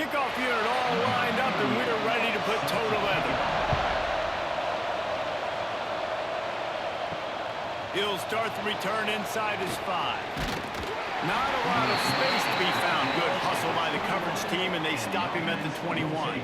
Kickoff unit all lined up, and we're ready to put toe to leather. He'll start the return inside his 5. Not a lot of space to be found. Good hustle by the coverage team, and they stop him at the 21.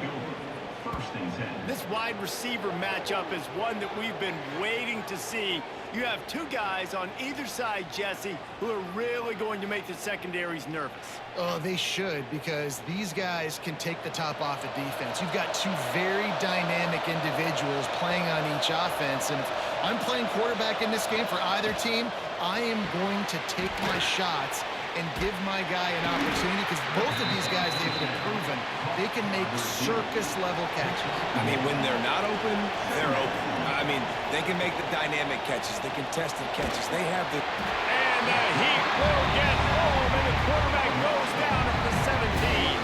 This wide receiver matchup is one that we've been waiting to see. You have two guys on either side, Jesse, who are really going to make the secondaries nervous. Oh, they should, because these guys can take the top off of defense. You've got two very dynamic individuals playing on each offense, and if I'm playing quarterback in this game for either team, I am going to take my shots and give my guy an opportunity, because both of these guys, they've been proven, they can make circus-level catches. I mean, when they're not open, they're open. I mean, they can make the dynamic catches, the contested catches. They have the... And the heat will get home, and the quarterback goes down at the 17.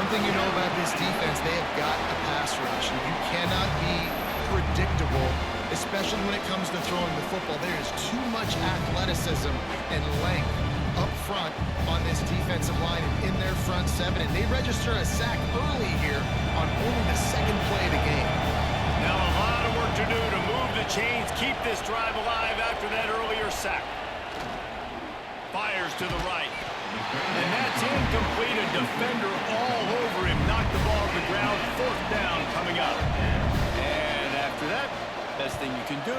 One thing you know about this defense, they have got a pass rush, and you cannot be predictable, especially when it comes to throwing the football. There is too much athleticism and length up front on this defensive line and in their front 7, and they register a sack early here on only the second play of the game. Now a lot of work to do to move the chains, keep this drive alive after that earlier sack. Fires to the right. And that's incomplete. A defender all over him. Knocked the ball to the ground. 4th down coming up. And after that, best thing you can do,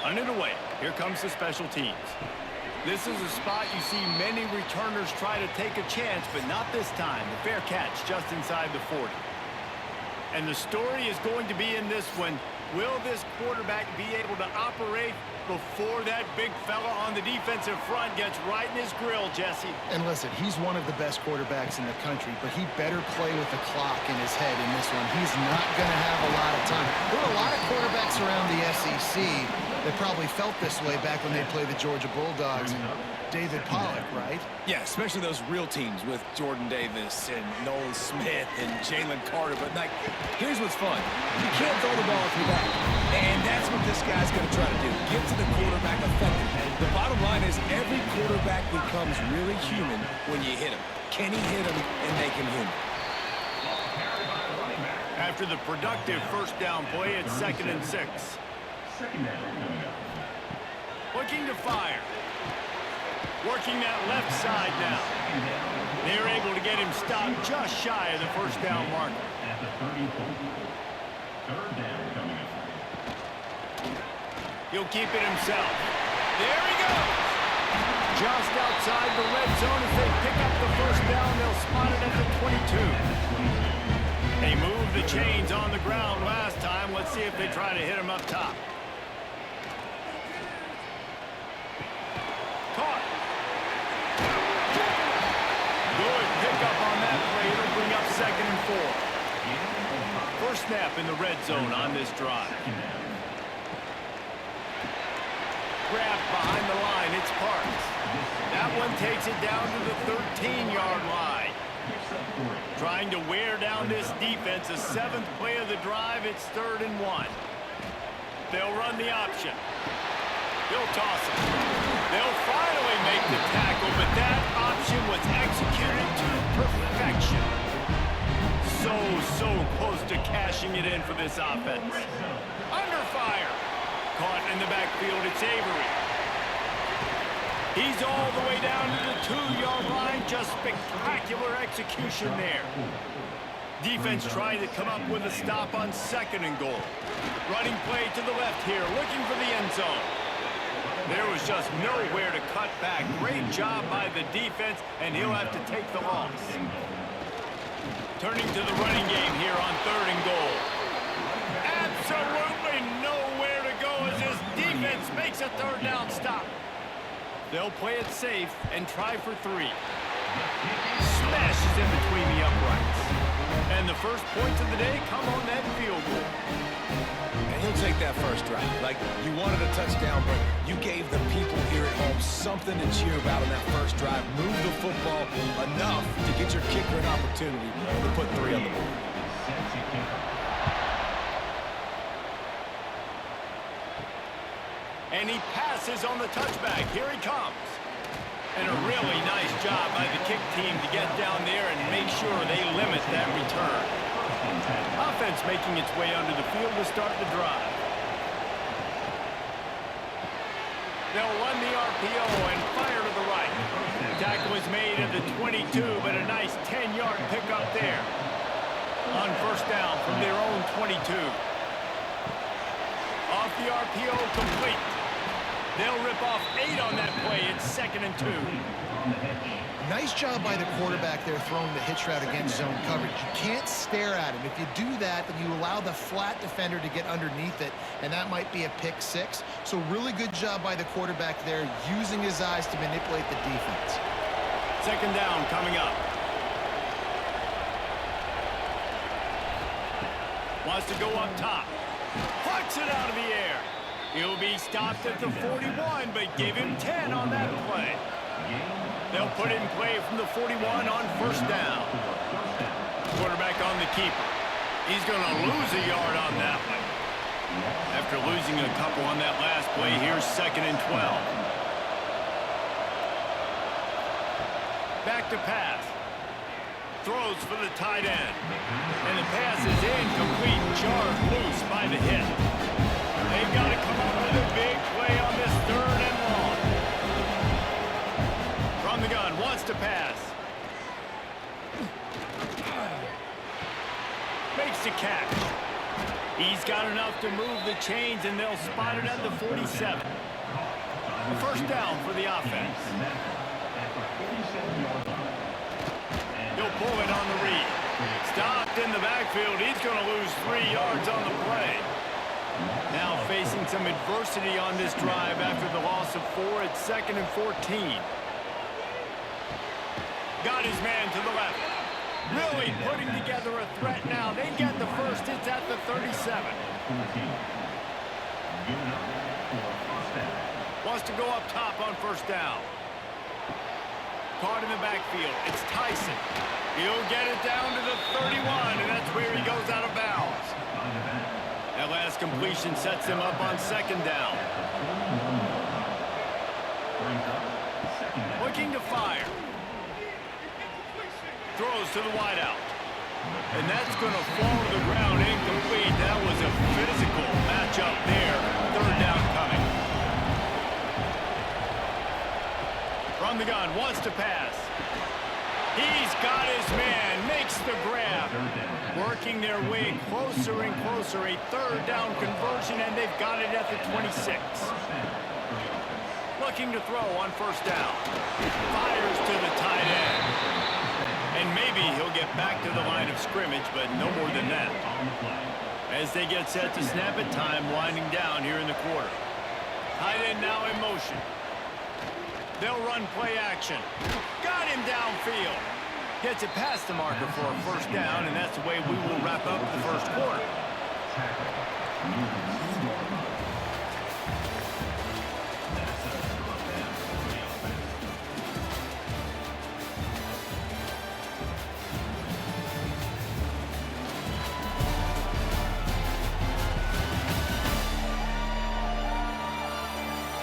run it away. Here comes the special teams. This is a spot you see many returners try to take a chance, but not this time. The fair catch just inside the 40. And the story is going to be in this one. Will this quarterback be able to operate before that big fella on the defensive front gets right in his grill, Jesse? And listen, he's one of the best quarterbacks in the country, but he better play with the clock in his head in this one. He's not going to have a lot of time. There are a lot of quarterbacks around the SEC that probably felt this way back when they played the Georgia Bulldogs and David Pollock, right? Yeah, especially those real teams with Jordan Davis and Nolan Smith and Jalen Carter. But, like, here's what's fun. You can't throw the ball through that. And that's what this guy's going to try to do. Get to the quarterback effectively. The bottom line is every quarterback becomes really human when you hit him. Can he hit him and make him human? After the productive first down play, it's 2nd and 6. Looking to fire. Working that left side now. They're able to get him stopped just shy of the first down marker. He'll keep it himself. There he goes. Just outside the red zone as they pick up the first down. They'll spot it at the 22. They moved the chains on the ground last time. Let's see if they try to hit him up top. Caught. Good pickup on that play. It'll bring up 2nd and 4. First snap in the red zone on this drive. Grabbed behind the line. It's Parks. That one takes it down to the 13-yard line. Trying to wear down this defense. The 7th play of the drive. It's 3rd and 1. They'll run the option. They'll toss it. They'll finally make the tackle, but that option was executed to perfection. So close to cashing it in for this offense. Under fire. Caught in the backfield, it's Avery. He's all the way down to the 2-yard line. Just spectacular execution there. Defense trying to come up with a stop on 2nd and goal. Running play to the left here, looking for the end zone. There was just nowhere to cut back. Great job by the defense, and he'll have to take the loss. Turning to the running game here on 3rd and goal. Absolutely nowhere to go as this defense makes a 3rd down stop. They'll play it safe and try for 3. Smashes in between the uprights. And the first points of the day come on that field goal. And he'll take that first drive. Like, you wanted a touchdown, but you gave the people here at home something to cheer about on that first drive. Move the football enough to get your kicker an opportunity to put 3 on the board. And he passes on the touchback. Here he comes. And a really nice job by the kick team to get down there and make sure they limit that return. Offense making its way under the field to start the drive. They'll run the RPO and fire to the right. Tackle was made at the 22, but a nice 10-yard pickup there. On first down from their own 22. Off the RPO, complete. They'll rip off 8 on that play. It's 2nd and 2. Nice job by the quarterback there throwing the hitch route against zone coverage. You can't stare at him. If you do that, then you allow the flat defender to get underneath it, and that might be a pick 6. So really good job by the quarterback there using his eyes to manipulate the defense. 2nd down coming up. Wants to go up top. Plucks it out of the air. He'll be stopped at the 41, but give him 10 on that play. They'll put it in play from the 41 on first down. Quarterback on the keeper. He's going to lose a yard on that one. After losing a couple on that last play, here's 2nd and 12. Back to pass. Throws for the tight end. And the pass is incomplete. Charged loose by the hit. They've got to come up with a big play on this 3rd and long. From the gun, wants to pass. Makes the catch. He's got enough to move the chains, and they'll spot it at the 47. First down for the offense. He'll pull it on the read. Stopped in the backfield. He's going to lose 3 yards on the play. Now facing some adversity on this drive after the loss of 4 at 2nd and 14. Got his man to the left. Really putting together a threat now. They get the first. It's at the 37. Wants to go up top on first down. Caught in the backfield. It's Tyson. He'll get it down to the 31, and that's where he goes out of bounds. That last completion sets him up on 2nd down. Looking to fire. Throws to the wideout. And that's going to fall to the ground incomplete. That was a physical matchup there. 3rd down coming. From the gun, wants to pass. He's got his man, makes the grab. Working their way closer and closer. A 3rd down conversion, and they've got it at the 26. Looking to throw on first down. Fires to the tight end. And maybe he'll get back to the line of scrimmage, but no more than that. As they get set to snap it, time winding down here in the quarter. Tight end now in motion. They'll run play action. Got him downfield. Gets it past the marker for a first down, and that's the way we will wrap up the first quarter.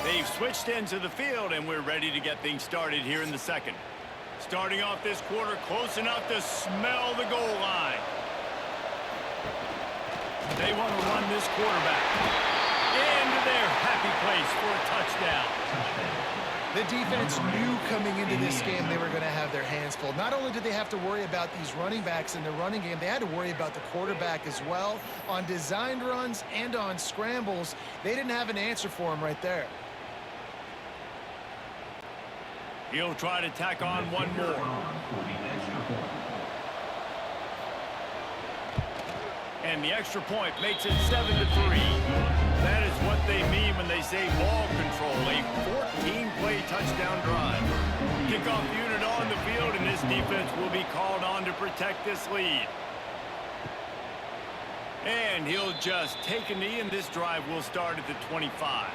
They've switched into the field, and we're ready to get things started here in the second. Starting off this quarter close enough to smell the goal line. They want to run this quarterback into their happy place for a touchdown. The defense knew coming into this game they were going to have their hands full. Not only did they have to worry about these running backs in the running game, they had to worry about the quarterback as well. On designed runs and on scrambles, they didn't have an answer for him right there. He'll try to tack on one more. And the extra point makes it 7-3. That is what they mean when they say ball control. A 14-play touchdown drive. Kickoff unit on the field, and this defense will be called on to protect this lead. And he'll just take a knee, and this drive will start at the 25.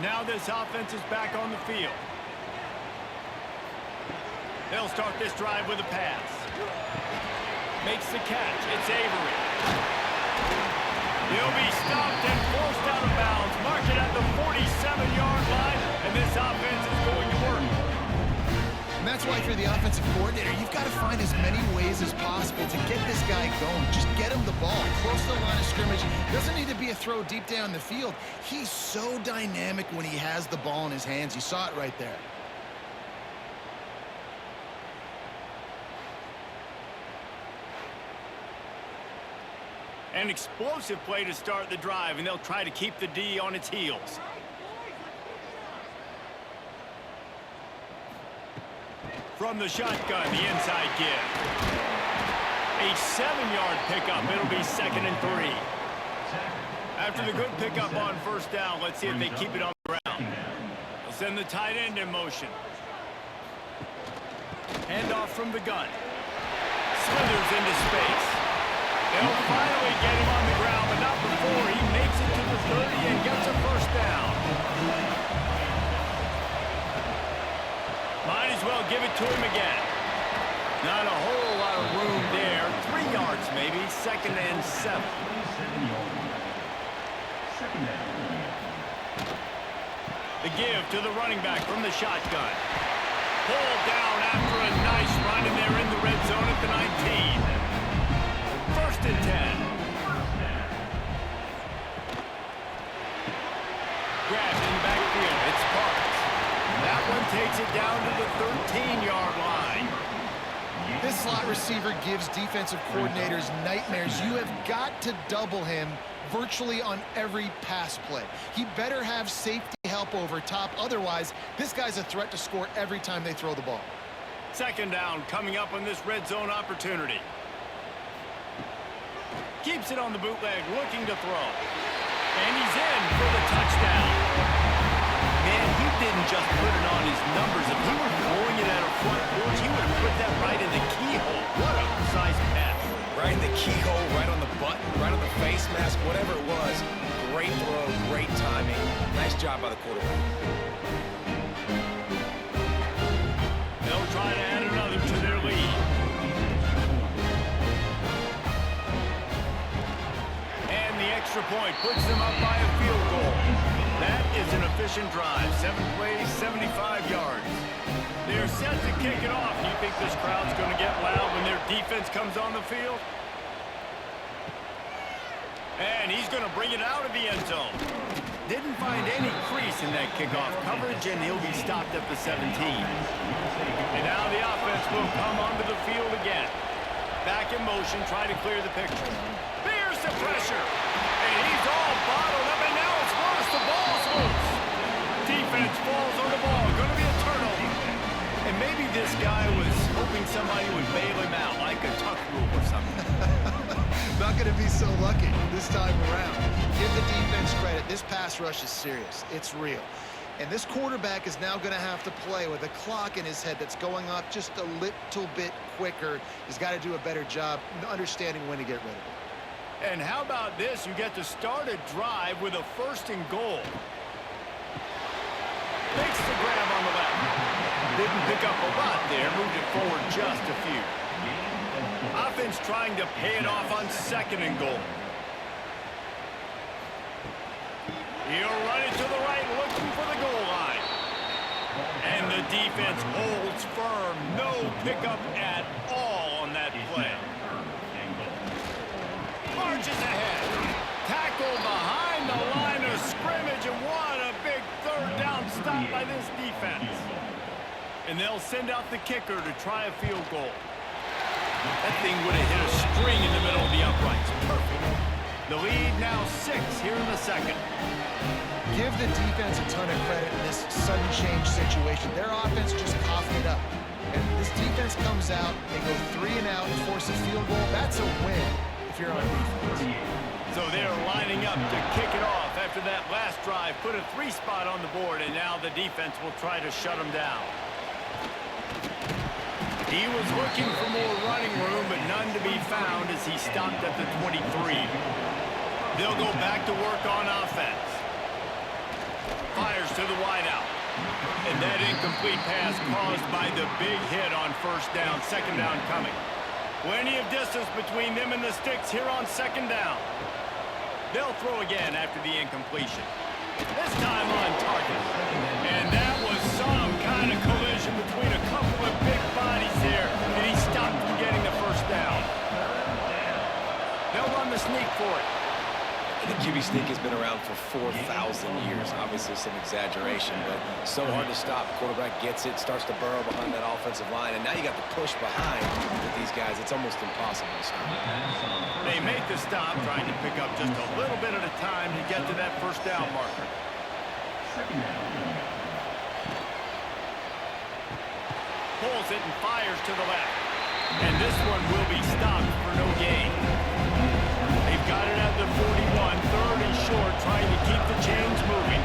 Now this offense is back on the field. They'll start this drive with a pass. Makes the catch. It's Avery. He'll be stopped and forced out of bounds. Mark it at the 47-yard line, and this offense is going to work. offensive coordinator, you've got to find as many ways as possible to get this guy going. Just get him the ball close to the line of scrimmage. Doesn't need to be a throw deep down the field. He's so dynamic when he has the ball in his hands. You saw it right there. An explosive play to start the drive, and they'll try to keep the D on its heels. From the shotgun, the inside give. A 7-yard pickup. It'll be 2nd and 3. After the good pickup on first down, let's see if they keep it on the ground. They'll send the tight end in motion. Handoff from the gun. Slithers into space. They'll finally get him on the ground, but not before he makes it to the 30 and gets a first down. Might as well give it to him again. Not a whole lot of room there. 3 yards maybe. 2nd and 7. The give to the running back from the shotgun. Pulled down after a nice run, and they're in the red zone at the 19. 1st and 10. Grabbed in the backfield. It's Parks. That one takes it down to the 13-yard line. This slot receiver gives defensive coordinators nightmares. You have got to double him virtually on every pass play. He better have safety help over top. Otherwise, this guy's a threat to score every time they throw the ball. 2nd down coming up on this red zone opportunity. Keeps it on the bootleg, looking to throw. And he's in for the touchdown. Man, he didn't just put it on his numbers. If he were throwing it at a front porch, he would have put that right in the keyhole. What a precise pass. Right in the keyhole, right on the button, right on the face mask, whatever it was. Great throw, great timing. Nice job by the quarterback. They'll try to add another to their lead. Extra point puts them up by a field goal. That is an efficient drive. 7 plays, 75 yards. They're set to kick it off. You think this crowd's going to get loud when their defense comes on the field? And he's going to bring it out of the end zone. Didn't find any crease in that kickoff coverage, and he'll be stopped at the 17. And now the offense will come onto the field again. Back in motion, try to clear the picture. There's the pressure. And he's all bottled up, and now it's worse. The ball's loose. Defense falls on the ball. Going to be a turnover. And maybe this guy was hoping somebody would bail him out, like a tuck rule or something. Not going to be so lucky this time around. Give the defense credit. This pass rush is serious. It's real. And this quarterback is now going to have to play with a clock in his head that's going up just a little bit quicker. He's got to do a better job understanding when to get rid of it. And how about this? You get to start a drive with a 1st and goal. Makes the grab on the left. Didn't pick up a lot there. Moved it forward just a few. Offense trying to pay it off on 2nd and goal. He'll run it to the right, looking for the goal line. And the defense holds firm. No pickup at all on that play. Marches ahead. Tackle behind the line of scrimmage, and what a big 3rd down stop by this defense. And they'll send out the kicker to try a field goal. That thing would have hit a string in the middle of the uprights. Perfect. The lead now 6 here in the 2nd. Give the defense a ton of credit in this sudden change situation. Their offense just coughed it up. And this defense comes out, they go 3 and out and force a field goal. That's a win if you're on defense. So they're lining up to kick it off after that last drive. Put a 3 spot on the board, and now the defense will try to shut them down. He was looking for more running room, but none to be found as he stopped at the 23. They'll go back to work on offense. Fires to the wideout. And that incomplete pass caused by the big hit on 1st down. 2nd down coming. Plenty of distance between them and the sticks here on 2nd down. They'll throw again after the incompletion. This time on target. And that was some kind of collision between a couple of big bodies sneak for it. The QB sneak has been around for 4,000 years. Obviously some exaggeration, but so hard to stop. Quarterback gets it, starts to burrow behind that offensive line, and now you got the push behind with these guys. It's almost impossible to stop. They make the stop, trying to pick up just a little bit at a time to get to that first down marker. Pulls it and fires to the left. And this one will be stopped for no gain. They've got it at the 41, third and short, trying to keep the chains moving.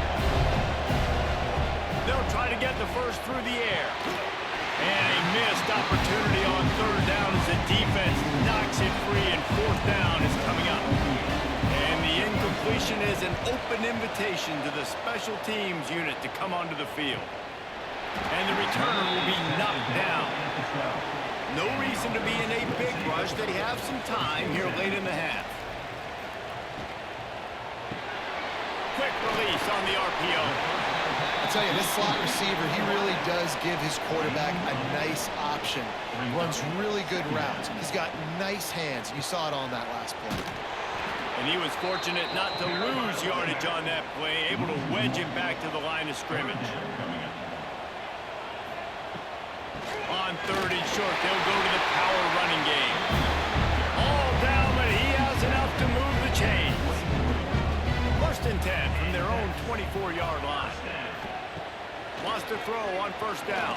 They'll try to get the first through the air. And a missed opportunity on third down as the defense knocks it free, and fourth down is coming up. And the incompletion is an open invitation to the special teams unit to come onto the field. And the returner will be knocked down. No reason to be in a big rush. They have some time here late in the half. Quick release on the RPO. I tell you, this slot receiver, he really does give his quarterback a nice option. Runs really good routes. He's got nice hands. You saw it on that last play. And he was fortunate not to lose yardage on that play, able to wedge it back to the line of scrimmage. On third and short, they'll go to the power running game. All down, but he has enough to move the chains. First and 10 from their own 24-yard line. Wants to throw on first down.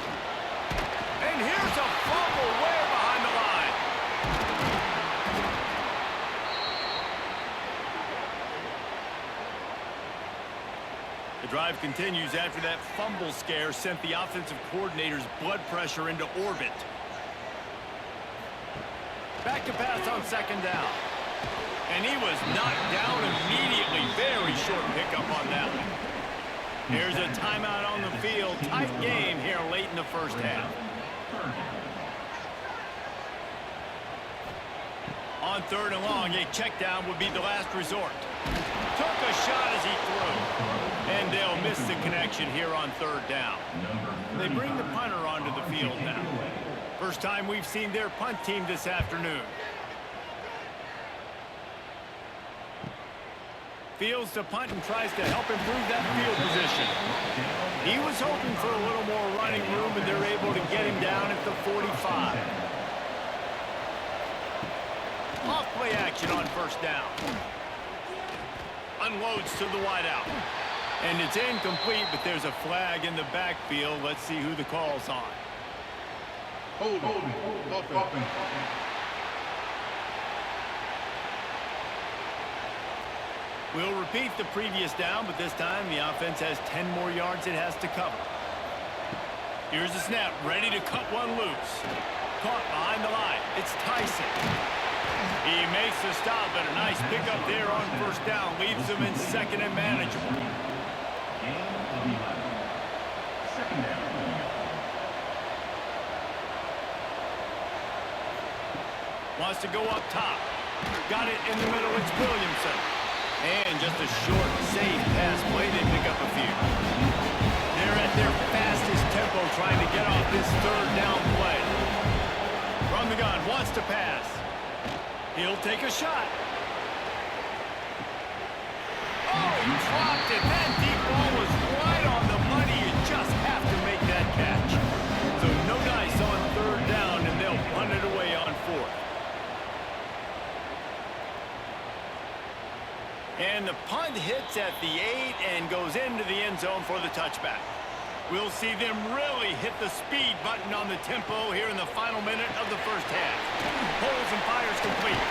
And here's a fumble way behind the line. The drive continues after that fumble scare sent the offensive coordinator's blood pressure into orbit. Back to pass on second down. And he was knocked down immediately. Very short pickup on that one. Here's a timeout on the field. Tight game here late in the first half. On third and long, a check down would be the last resort. Took a shot as he threw. And they'll miss the connection here on third down. They bring the punter onto the field now. First time we've seen their punt team this afternoon. Fields the punt and tries to help improve that field position. He was hoping for a little more running room, and they're able to get him down at the 45. Off play action on first down. Unloads to the wideout. And it's incomplete, but there's a flag in the backfield. Let's see who the call's on. Hold. We'll repeat the previous down, but this time the offense has 10 more yards it has to cover. Here's the snap, ready to cut one loose. Caught behind the line. It's Tyson. He makes the stop, but a nice pickup there on first down. Leaves him in second and manageable. Wants to go up top. Got it in the middle. It's Williamson. And just a short, safe pass play. They pick up a few. They're at their fastest tempo trying to get off this third down play. From the gun, wants to pass. He'll take a shot. Oh, he dropped it. That deep ball was right on the money. You just have to make that catch. So no dice on third down, and they'll punt it away on fourth. And the punt hits at the 8 and goes into the end zone for the touchback. We'll see them really hit the speed button on the tempo here in the final minute of the first half. Pulls and fires complete.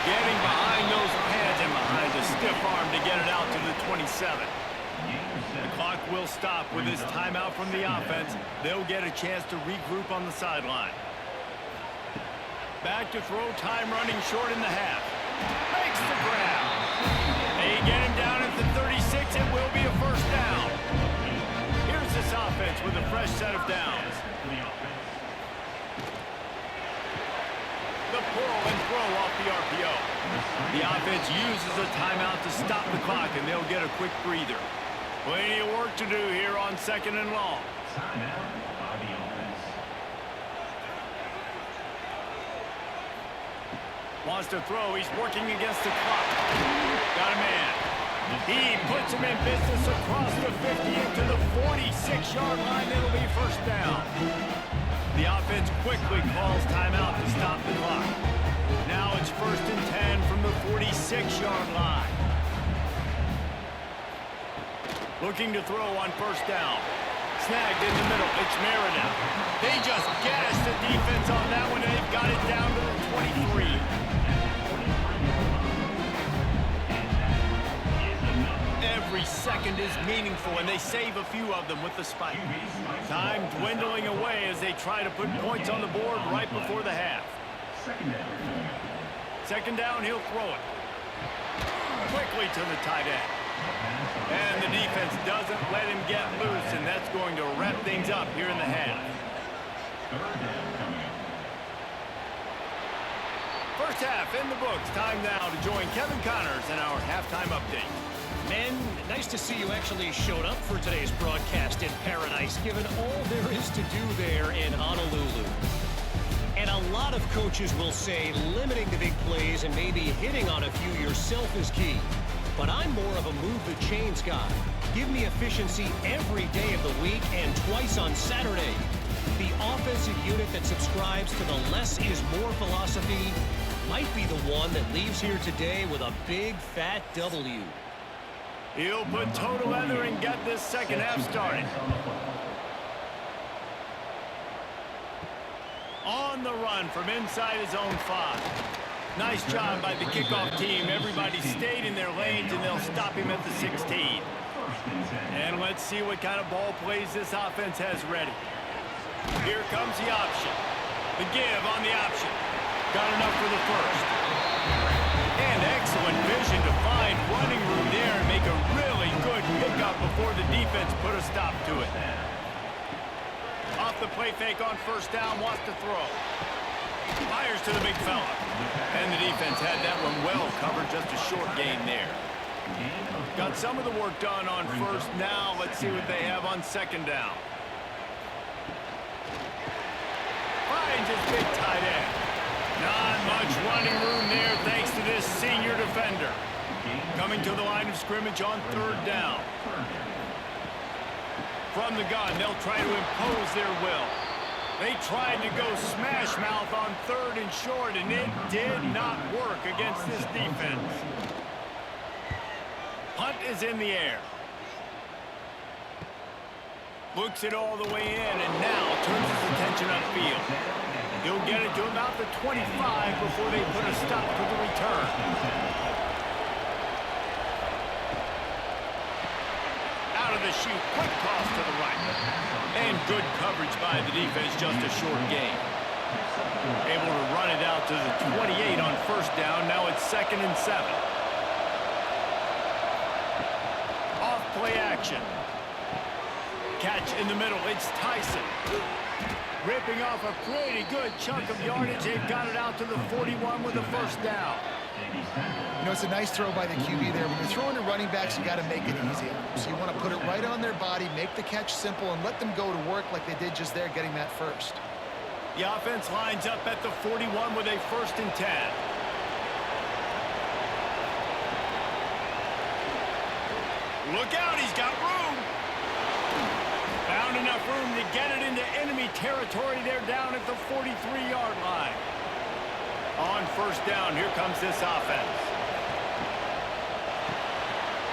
Getting behind those pads and behind a stiff arm to get it out to the 27. The clock will stop with this timeout from the offense. They'll get a chance to regroup on the sideline. Back to throw, time running short in the half. Makes the grab. They get him down at the 36. It will be a first down. Here's this offense with a fresh set of downs. The pull and throw off the RPO. The offense uses a timeout to stop the clock, and they'll get a quick breather. Plenty of work to do here on second and long. Timeout by the offense. Wants to throw. He's working against the clock. Got a man. He puts him in business across the 50 into the 46-yard line. It'll be first down. The offense quickly calls timeout to stop the clock. Now it's 1st and 10 from the 46-yard line. Looking to throw on first down. Snagged in the middle. It's Merida. They just gashed the defense on that one. They've got it down to the 23. Every second is meaningful, and they save a few of them with the spike. Time dwindling away as they try to put points on the board right before the half. Second down, he'll throw it. Quickly to the tight end. And the defense doesn't let him get loose, and that's going to wrap things up here in the half. First half in the books. Time now to join Kevin Connors in our halftime update. Men, nice to see you actually showed up for today's broadcast in paradise, given all there is to do there in Honolulu. And a lot of coaches will say limiting the big plays and maybe hitting on a few yourself is key. But I'm more of a move the chains guy. Give me efficiency every day of the week and twice on Saturday. The offensive unit that subscribes to the less is more philosophy might be the one that leaves here today with a big fat W. He'll put toe to leather and get this second half started. On the run from inside his own 5. Nice job by the kickoff team. Everybody stayed in their lanes, and they'll stop him at the 16. And let's see what kind of ball plays this offense has ready. Here comes the option. The give on the option. Got enough for the first. And excellent vision to find running room there and make a really good pickup before the defense put a stop to it. Off the play fake on first down, wants to throw. Fires to the big fella. And the defense had that one well covered, just a short gain there. Got some of the work done on first. Now let's see what they have on second down. Finds his big tight end. Not much running room there thanks to this senior defender. Coming to the line of scrimmage on third down. From the gun, they'll try to impose their will. They tried to go smash mouth on third and short, and it did not work against this defense. Punt is in the air. Looks it all the way in, and now turns his attention upfield. He'll get it to about the 25 before they put a stop to the return. Out of the chute, quick toss to the right. And good coverage by the defense, just a short gain. Able to run it out to the 28 on first down. Now it's 2nd and 7. Off play action. Catch in the middle. It's Tyson. Ripping off a pretty good chunk of yardage. They've got it out to the 41 with a first down. You know, it's a nice throw by the QB there. When you're throwing to running backs, you got to make it easy. So you want to put it right on their body, make the catch simple, and let them go to work like they did just there, getting that first. The offense lines up at the 41 with a 1st and 10. Look out, he's got room. Found enough room to get it into enemy territory. They're down at the 43-yard line. On first down, here comes this offense.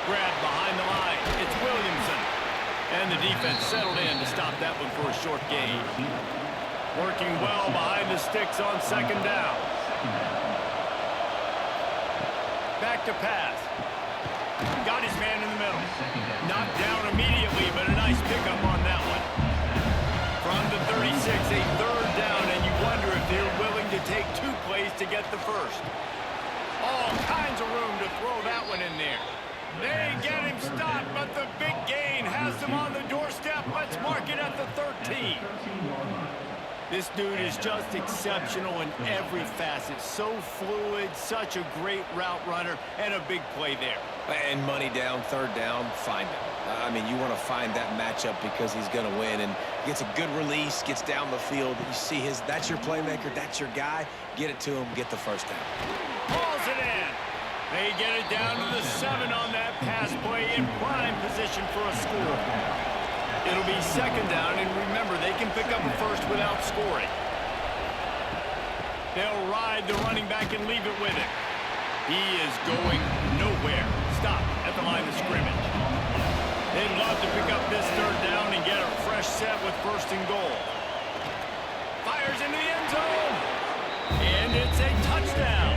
Grab behind the line. It's Williamson. And the defense settled in to stop that one for a short gain. Working well behind the sticks on second down. Back to pass. Got his man in the middle. Knocked down immediately, but a nice pickup on that one. From the 36, a third down, and you wonder if they're willing to take 2 plays to get the first. All kinds of room to throw that one in there. They get him stopped, but the big gain has them on the doorstep. Let's mark it at the 13. This dude is just exceptional in every facet. So fluid, such a great route runner, and a big play there. And money down, third down, find him. I mean, you want to find that matchup because he's going to win, and gets a good release, gets down the field. You see that's your playmaker, that's your guy. Get it to him, get the first down. Pulls it in. They get it down to the 7 on that pass play, in prime position for a score. It'll be second down, and remember, they can pick up a first without scoring. They'll ride the running back and leave it with him. He is going nowhere. Stop at the line of scrimmage. They'd love to pick up this third down and get a fresh set with first and goal. Fires into the end zone. And it's a touchdown.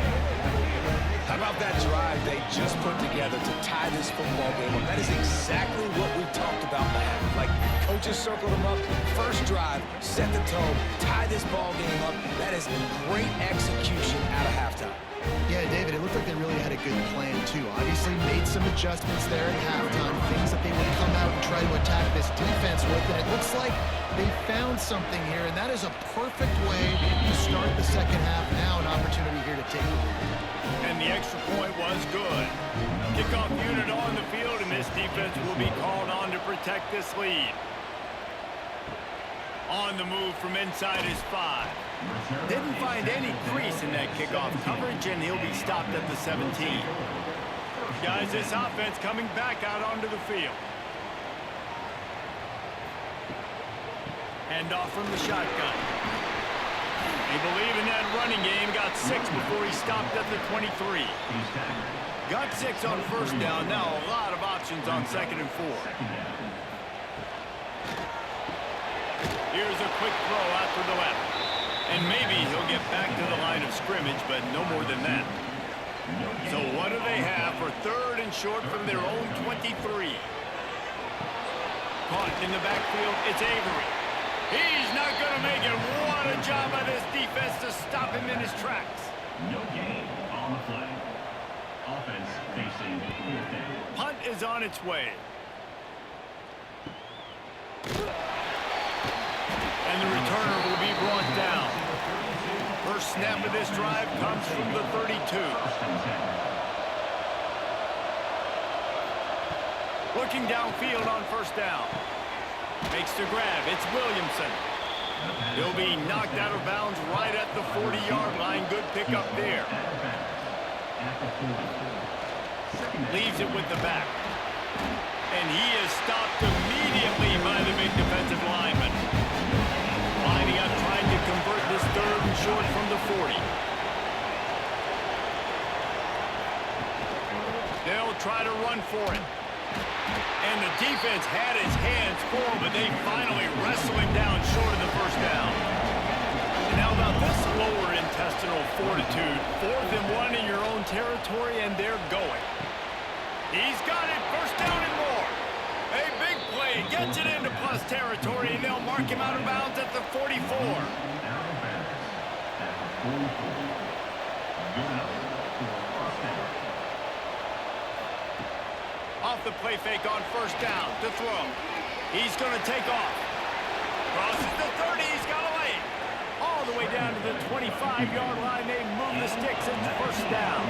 How about that drive they just put together to tie this football game up? That is exactly what we talked about, man. Like, coaches circled them up. First drive, set the tone, tie this ball game up. That is great execution out of halftime. Yeah, David, it looked like they really had a good plan, too. Obviously made some adjustments there at halftime, things that they would come out and try to attack this defense with, and it looks like they found something here, and that is a perfect way to start the second half. Now an opportunity here to take the lead. And the extra point was good. Kickoff unit on the field, and this defense will be called on to protect this lead. On the move from inside his 5. Didn't find any crease in that kickoff coverage, and he'll be stopped at the 17. Guys, this offense coming back out onto the field. Hand off from the shotgun. They believe in that running game. Got 6 before he stopped at the 23. Got 6 on first down. Now a lot of options on second and 4. Here's a quick throw out to the left. And maybe he'll get back to the line of scrimmage, but no more than that. So what do they have for third and short from their own 23? Caught in the backfield, it's Avery. He's not going to make it. What a job by this defense to stop him in his tracks. No gain on the play. Offense facing fourth down. Punt is on its way. And the returner will be brought down. First snap of this drive comes from the 32. Looking downfield on first down. Makes the grab. It's Williamson. He'll be knocked out of bounds right at the 40-yard line. Good pickup there. Leaves it with the back. And he is stopped immediately by the big defensive lineman. Lining up, trying to convert this third and short from the 40. They'll try to run for it. And the defense had its hands full, but they finally wrestle him down short of the first down. And how about this lower intestinal fortitude? 4th and 1 in your own territory, and they're going. He's got it. First down and more. A big play. Gets it into plus territory, and they'll mark him out of bounds at the 44. Off the play fake on first down to throw. He's going to take off. Crosses the 30. He's got a lane. All the way down to the 25-yard line. They move the sticks. It's first down.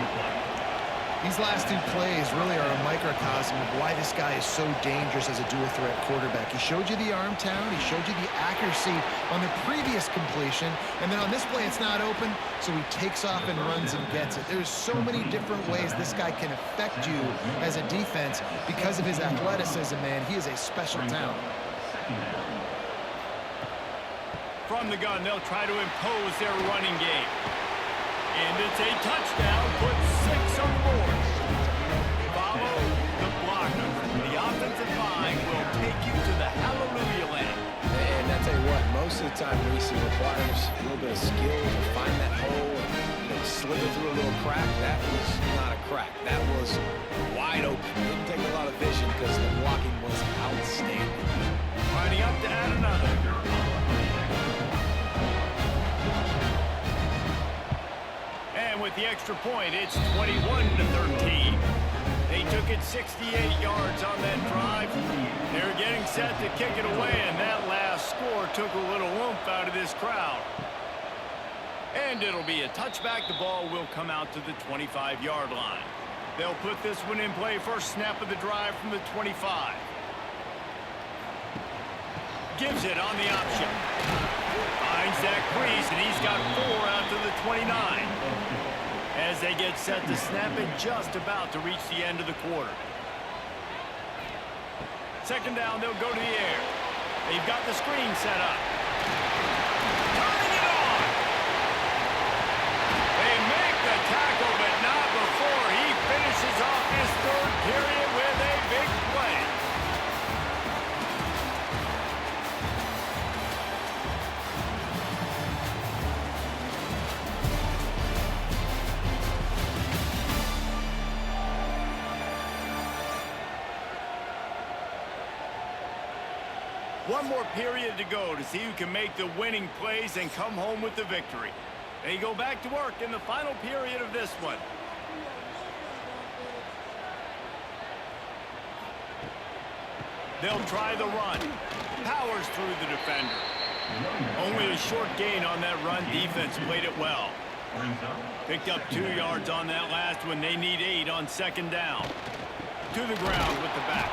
These last 2 plays really are a microcosm of why this guy is so dangerous as a dual-threat quarterback. He showed you the arm talent. He showed you the accuracy on the previous completion. And then on this play, it's not open, so he takes off and runs and gets it. There's so many different ways this guy can affect you as a defense because of his athleticism, man. He is a special talent. From the gun, they'll try to impose their running game. And it's a touchdown. Put 6 on the board. Follow the blocker. The offensive line will take you to the hallelujah land. And I tell you what, most of the time, Reese, requires a little bit of skill to find that hole and slip it through a little crack. That was not a crack. That was wide open. Didn't take a lot of vision because the blocking was outstanding. Lining up to add another. And with the extra point, it's 21-13. They took it 68 yards on that drive. They're getting set to kick it away, and that last score took a little oomph out of this crowd. And it'll be a touchback. The ball will come out to the 25-yard line. They'll put this one in play. First snap of the drive from the 25. Gives it on the option. Finds that crease, and he's got 4 out to the 29. As they get set to snap it, just about to reach the end of the quarter. Second down, they'll go to the air. They've got the screen set up. Turning it on! They make the tackle, but not before he finishes off his third period with a big play. One more period to go to see who can make the winning plays and come home with the victory. They go back to work in the final period of this one. They'll try the run. Powers through the defender. Only a short gain on that run. Defense played it well. Picked up 2 yards on that last one. They need 8 on second down. To the ground with the back.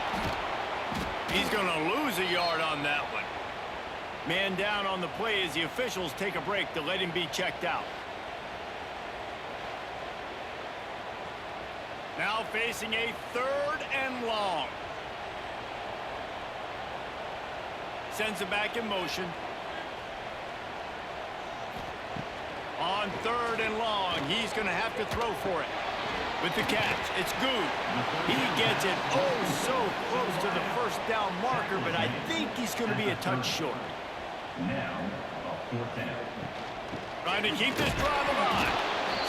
He's going to lose a yard on that one. Man down on the play as the officials take a break to let him be checked out. Now facing a 3rd and long. Sends it back in motion. On 3rd and long, he's going to have to throw for it. With the catch, it's good. He gets it so close to the first down marker, but I think he's going to be a touch short. Now, a 4th down. Trying to keep this drive alive.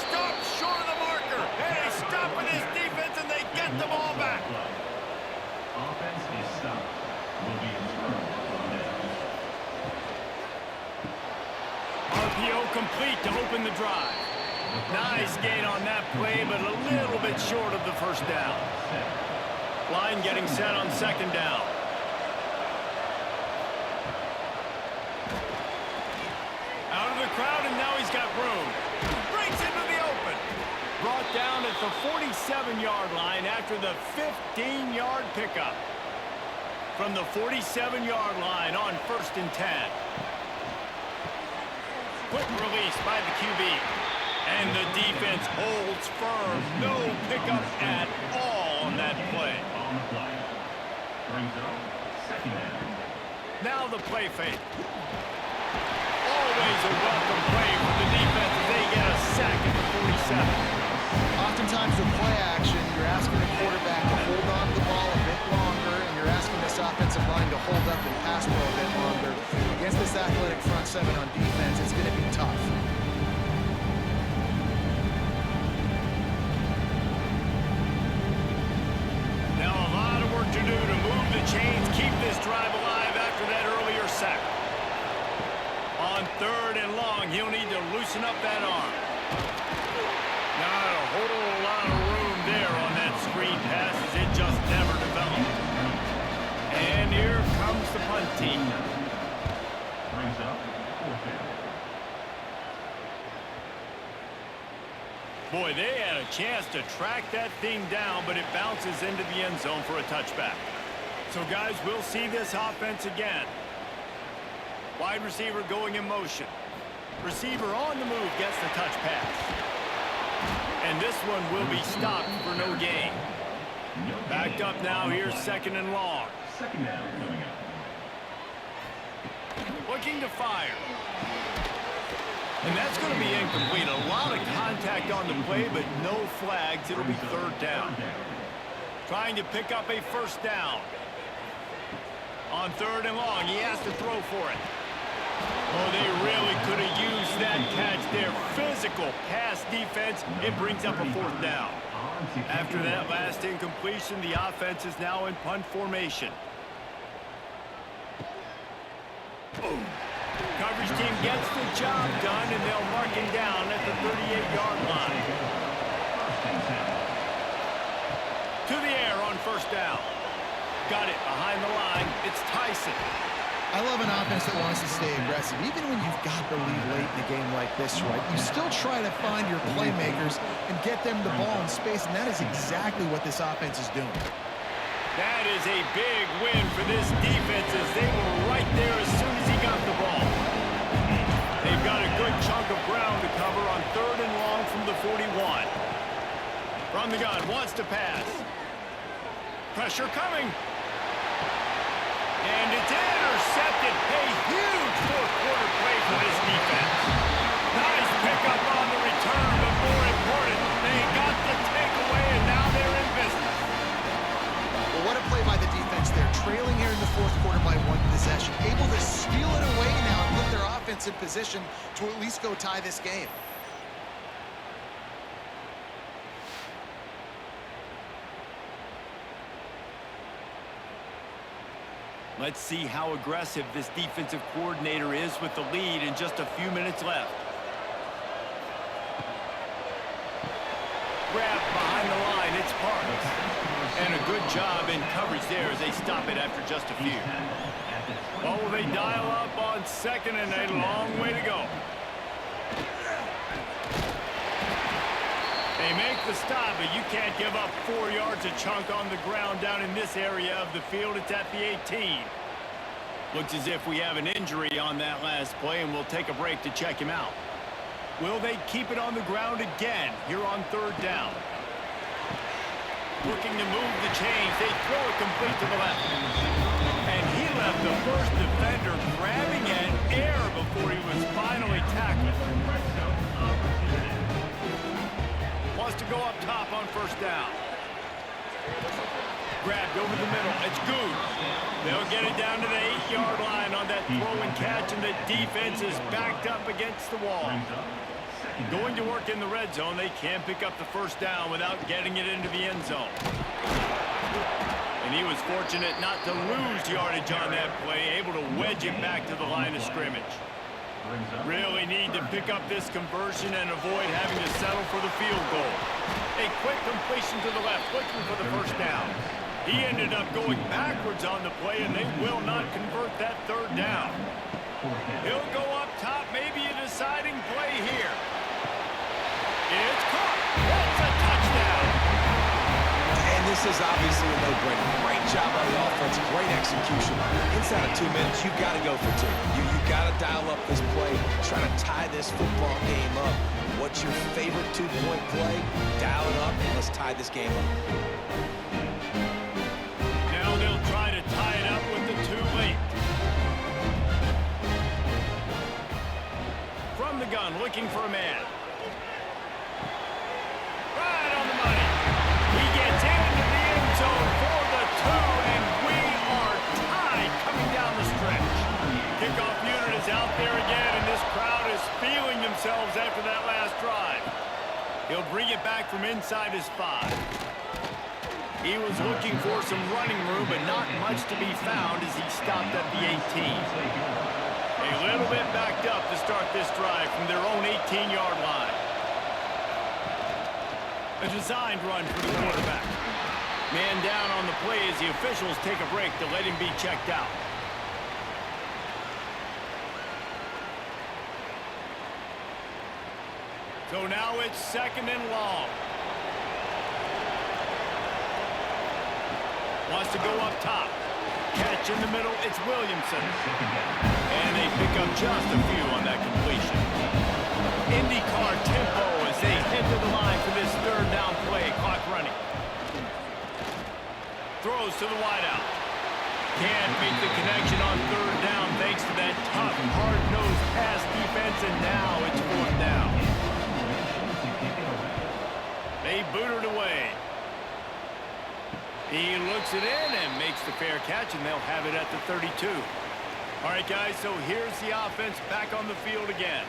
Stop short of the marker. Hey, stop with his defense, and they get the ball back. Offense is stopped. Will be returned on downs. RPO complete to open the drive. Nice gain on that play, but a little bit short of the first down. Line getting set on second down. Out of the crowd, and now he's got room. Breaks into the open. Brought down at the 47-yard line after the 15-yard pickup. From the 47-yard line on 1st and 10. Quick release by the QB. And the defense holds firm. No pickup at all on that play. On the play. Brings up 2nd down. Now the play fake. Always a welcome play for the defense as they get a sack at the 47. Oftentimes with play action, you're asking the quarterback to hold on to the ball a bit longer, and you're asking this offensive line to hold up and pass pro a bit longer. Against this athletic front 7 on defense, it's going to be tough. To do to move the chains, keep this drive alive after that earlier sack. On 3rd and long, he'll need to loosen up that arm. Not a whole lot of room there on that screen pass as it just never developed. And here comes the punt team. Brings up 4th down. Boy, they had a chance to track that thing down, but it bounces into the end zone for a touchback. So, guys, we'll see this offense again. Wide receiver going in motion. Receiver on the move gets the touch pass. And this one will be stopped for no gain. Backed up now, here's 2nd and long. 2nd down coming up. Looking to fire. And that's going to be incomplete. A lot of contact on the play, but no flags. It'll be 3rd down. Trying to pick up a 1st down. On 3rd and long, he has to throw for it. Oh, they really could have used that catch there. Physical pass defense. It brings up a 4th down. After that last incompletion, the offense is now in punt formation. Boom. Coverage team gets the job done, and they'll mark him down at the 38-yard line. To the air on 1st down. Got it behind the line. It's Tyson. I love an offense that wants to stay aggressive. Even when you've got the lead late in a game like this, right, you still try to find your playmakers and get them the ball in space, and that is exactly what this offense is doing. That is a big win for this defense as they were right there as of ground to cover on 3rd and long from the 41. From the gun, wants to pass. Pressure coming. And it's intercepted. A huge fourth-quarter play for this defense. Nice pickup on the return, but more important, they got the takeaway, and now they're in business. Well, what a play by the defense there. Trailing here in the fourth quarter by 1 possession. Able to steal it away now and put their offense in position to at least go tie this game. Let's see how aggressive this defensive coordinator is with the lead and just a few minutes left. Grab behind the line, it's Parks. And a good job in coverage there as they stop it after just a few. Oh, they dial up on 2nd and a long way to go. They make the stop, but you can't give up 4 yards a chunk on the ground down in this area of the field. It's at the 18. Looks as if we have an injury on that last play, and we'll take a break to check him out. Will they keep it on the ground again here on 3rd down? Looking to move the chains. They throw it complete to the left. And he left the first defender grabbing at air before he was finally tackled. Wants to go up top on 1st down. Grabbed over the middle. It's good. They'll get it down to the 8-yard line on that throw and catch, and the defense is backed up against the wall. Going to work in the red zone. They can pick up the 1st down without getting it into the end zone. And he was fortunate not to lose yardage on that play, able to wedge it back to the line of scrimmage. Really need to pick up this conversion and avoid having to settle for the field goal. A quick completion to the left, looking for the 1st down. He ended up going backwards on the play, and they will not convert that 3rd down. He'll go up top, maybe a deciding play here. It's caught. That's a touchdown. And this is obviously a no-brainer. Great job by the offense, great execution. Inside of 2 minutes, you've got to go for 2. You got to dial up this play, try to tie this football game up. What's your favorite 2-point play? Dial it up, and let's tie this game up. Now they'll try to tie it up with the 2 late. From the gun, looking for a man. Right on the money. He gets into the end zone for the 2, and we are tied coming down the stretch. Kickoff unit is out there again, and this crowd is feeling themselves after that last drive. He'll bring it back from inside his 5. He was looking for some running room, but not much to be found as he stopped at the 18. A little bit backed up to start this drive from their own 18-yard line. A designed run for the quarterback. Man down on the play as the officials take a break to let him be checked out. So now it's 2nd and long. Wants to go up top. Catch in the middle, it's Williamson. And they pick up just a few on that completion. IndyCar tempo as they head to the line for this 3rd down play. Clock running. Throws to the wideout. Can't make the connection on 3rd down thanks to that tough, hard-nosed pass defense, and now it's 4th down. They boot it away. He looks it in and makes the fair catch, and they'll have it at the 32. All right, guys, so here's the offense back on the field again.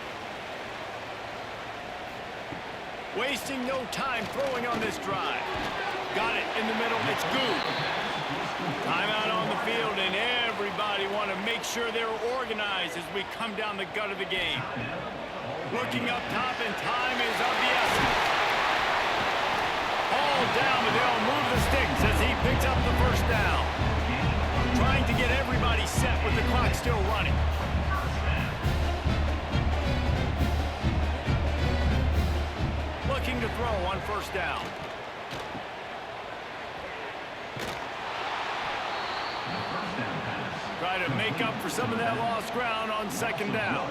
Wasting no time throwing on this drive. Got it in the middle. It's good. Timeout on the field, and everybody want to make sure they're organized as we come down the gut of the game. Looking up top, and time is of the essence. All down, but they'll move the sticks as he picks up the 1st down. Trying to get everybody set with the clock still running. Looking to throw on 1st down. Try to make up for some of that lost ground on 2nd down.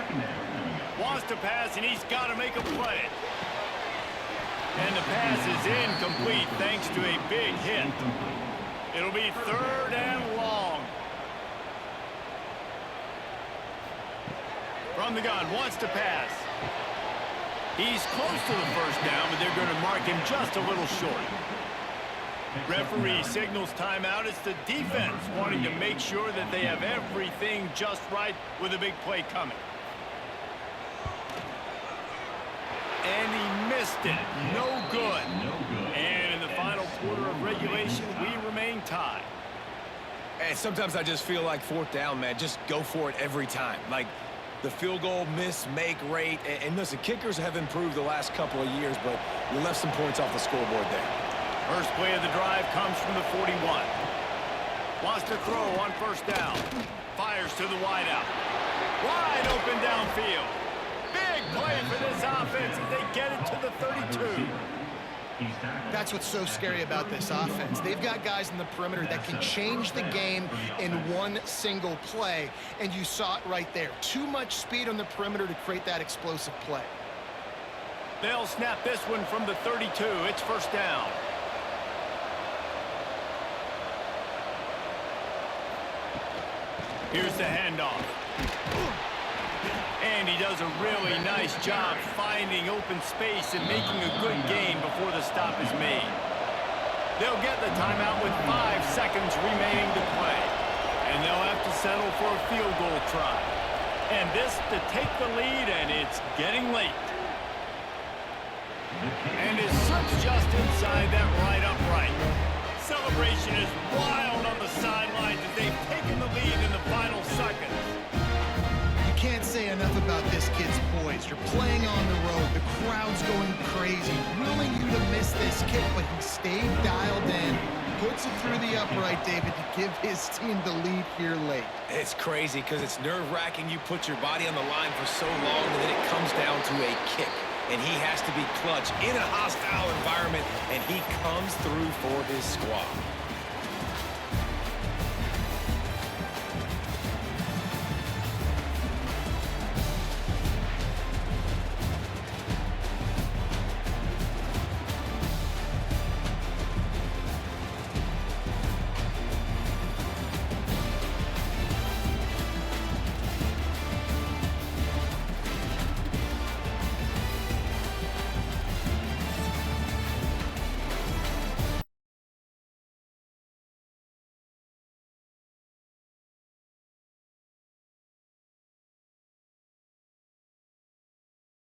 Second down. Wants to pass, and he's got to make a play. And the pass is incomplete thanks to a big hit. It'll be 3rd and long. From the gun, wants to pass. He's close to the first down, but they're going to mark him just a little short. Referee signals timeout. It's the defense wanting to make sure that they have everything just right with a big play coming. And he missed it. No good. And in the final quarter of regulation, we remain tied. And sometimes I just feel like 4th down, man. Just go for it every time. Like the field goal miss-make rate. And listen, kickers have improved the last couple of years, but you left some points off the scoreboard there. First play of the drive comes from the 41. Wants to throw on 1st down. Fires to the wideout. Wide open downfield. Big play for this offense as they get it to the 32. That's what's so scary about this offense. They've got guys in the perimeter that can change the game in one single play, and you saw it right there. Too much speed on the perimeter to create that explosive play. They'll snap this one from the 32. It's 1st down. Here's the handoff. And he does a really nice job finding open space and making a good gain before the stop is made. They'll get the timeout with 5 seconds remaining to play. And they'll have to settle for a field goal try. And this to take the lead, and it's getting late. And his slips just inside that right upright. Celebration is wild on the sidelines as they've taken the lead in the final seconds. Can't say enough about this kid's poise. You're playing on the road. The crowd's going crazy, willing you to miss this kick, but he stayed dialed in, puts it through the upright, David, to give his team the lead here late. It's crazy because it's nerve-wracking. You put your body on the line for so long, and then it comes down to a kick. And he has to be clutch in a hostile environment, and he comes through for his squad.